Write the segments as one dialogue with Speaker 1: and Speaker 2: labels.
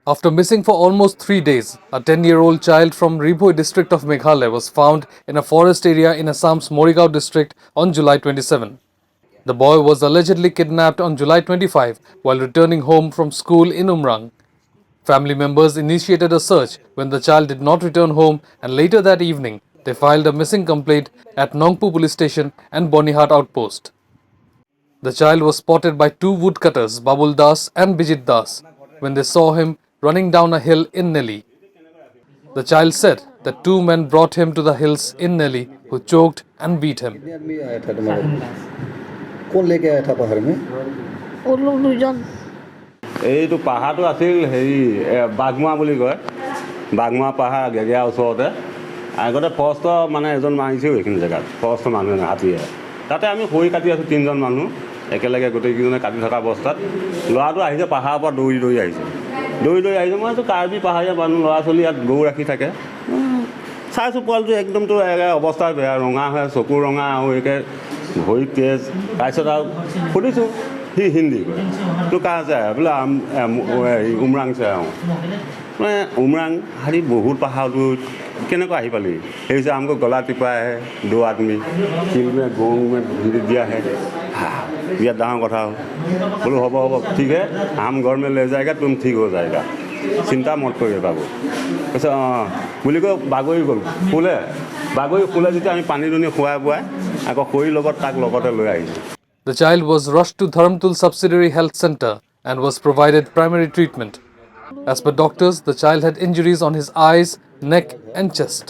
Speaker 1: After missing for almost 3 days, a 10-year-old child from Ribhoi district of Meghalaya was found in a forest area in Assam's Morigao district on July 27. The boy was allegedly kidnapped on July 25 while returning home from school in Umrang. Family members initiated a search when the child did not return home, and later that evening they filed a missing complaint at Nongpu police station and Bonihat outpost. The child was spotted by two woodcutters, Babul Das and Bijit Das, when they saw him running down a hill in Nelly. The child said that two men brought him to the hills in Nelly who choked and beat him.
Speaker 2: आदमी आया था तुम्हारे कौन लेके आया था पहाड़ में
Speaker 3: वो लोग দুজন
Speaker 4: এইটো পাহাৰটো আছিল হেৰি বাগমা বুলি কয় বাগমা পাহাৰ গেগেৰা ওচৰতে আগতে ফৰেষ্ট মানে এজন মাৰিছেও এইখিনি জেগাত ফৰেষ্ট মানুহে হাতীয়ে তাতে আমি খৰি কাটি আছোঁ তিনিজন মানুহ একেলগে গোটেইকেইজনে কাটি থকা অৱস্থাত ল'ৰাটো আহিছে পাহাৰৰ পৰা দৌৰি দৌৰি আহিছে মইতো কাৰ্বি পাহাৰীয়া মানুহ ল'ৰা ছোৱালী ইয়াত গৰু ৰাখি থাকে চাইছোঁ পোৱালিটো একদমতো অৱস্থা বেয়া ৰঙা হয় চকু ৰঙা আৰু একে ভৰি তেজ তাৰপিছত আৰু সুধিছোঁ সি হিন্দী কয় তো কাহ যায় বোলে উমৰাং চাই মানে উমৰাং হাৰি বহুত পাহাৰটো কেনেকৈ আহি পালি সেই যে আমাক গলা টিপাই আহে দো আদমি শিল মে গৰু মে ভিড় দিয়া আহে বিৰাট ডাঙৰ কথা হ'ল বোলো হ'ব ঠিক হে আম ঘৰ মে লৈ যায়গা তুমি ঠিক হৈ যায়গা চিন্তা মত কৰি পাব কৈছে অঁ বুলি কৈ বাগৰি গ'ল শুলে যেতিয়া আমি পানী দুনি খুৱাই বুৱাই আকৌ খৰিৰ লগত তাক লগতে লৈ আহিছোঁ.
Speaker 1: The child was rushed to Dharamtul Subsidiary Health Center and was provided primary treatment. As per doctors, the child had injuries on his eyes, neck and chest.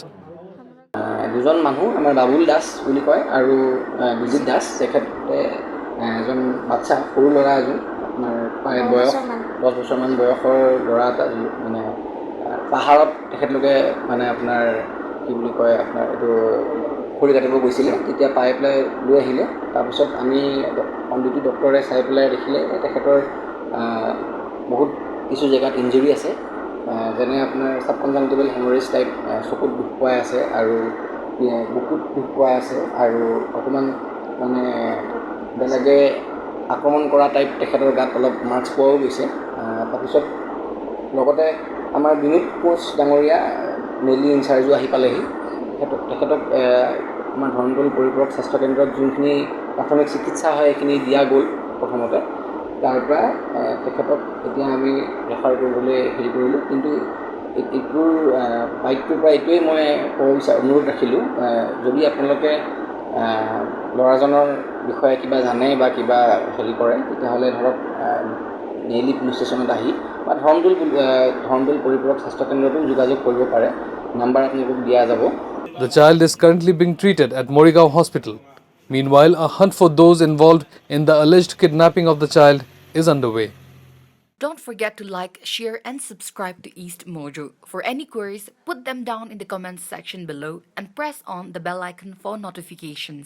Speaker 5: দুজন মানুহ আমাৰ বাবুল দাস বুলি কয় আৰু বিজিত দাস তেখেতে এজন বাচ্চা সৰু ল'ৰা এজন আপোনাৰ প্ৰায় বয়স 10 বছৰমান বয়সৰ ল'ৰা এটা মানে পাহাৰত তেখেতলোকে মানে আপোনাৰ কি বুলি কয় আপোনাৰ এইটো খৰি কাটিব গৈছিলে তেতিয়া পাই পেলাই লৈ আহিলে তাৰপিছত আমি অন-ডিউটি ডক্টৰে চাই পেলাই দেখিলে তেখেতৰ বহুত কিছু জেগাত ইঞ্জুৰি আছে যেনে আপোনাৰ ছাবকনজাংটিভেল হেমৰেজ টাইপ চকুত দুখ পোৱাই আছে আৰু বুকুত দুখ পোৱাই আছে আৰু অকণমান মানে বেলেগে আক্ৰমণ কৰা টাইপ তেখেতৰ গাত অলপ মাৰ্কছ পোৱাও গৈছে তাৰপিছত লগতে আমাৰ বিনোদ কোচ ডাঙৰীয়া নেলি ইনচাৰ্জো আহি পালেহি তেখেতক আমাৰ ধৰণটোল পৰিপূৰক স্বাস্থ্যকেন্দ্ৰত যোনখিনি প্ৰাথমিক চিকিৎসা হয় সেইখিনি দিয়া গ'ল প্ৰথমতে তাৰপৰা তেখেতক এতিয়া আমি ৰেফাৰ কৰিবলৈ হেৰি কৰিলোঁ কিন্তু এইটোৰ বাইকটোৰ পৰা এইটোৱেই মই ক'ব অনুৰোধ ৰাখিলোঁ যদি আপোনালোকে ল'ৰাজনৰ বিষয়ে কিবা জানে বা কিবা হেৰি কৰে তেতিয়াহ'লে ধৰক নেইলি পুলিচ ষ্টেচনত আহি বা ধৰণটোল পৰিপূৰক স্বাস্থ্যকেন্দ্ৰতো যোগাযোগ কৰিব পাৰে নাম্বাৰ আপোনালোকক দিয়া যাব.
Speaker 1: The child is currently being treated at Morigao Hospital. Meanwhile, a hunt for those involved in the alleged kidnapping of the child is underway.
Speaker 6: Don't forget to like, share and subscribe to East Mojo. For any queries, put them down in the comments section below and press on the bell icon for notifications.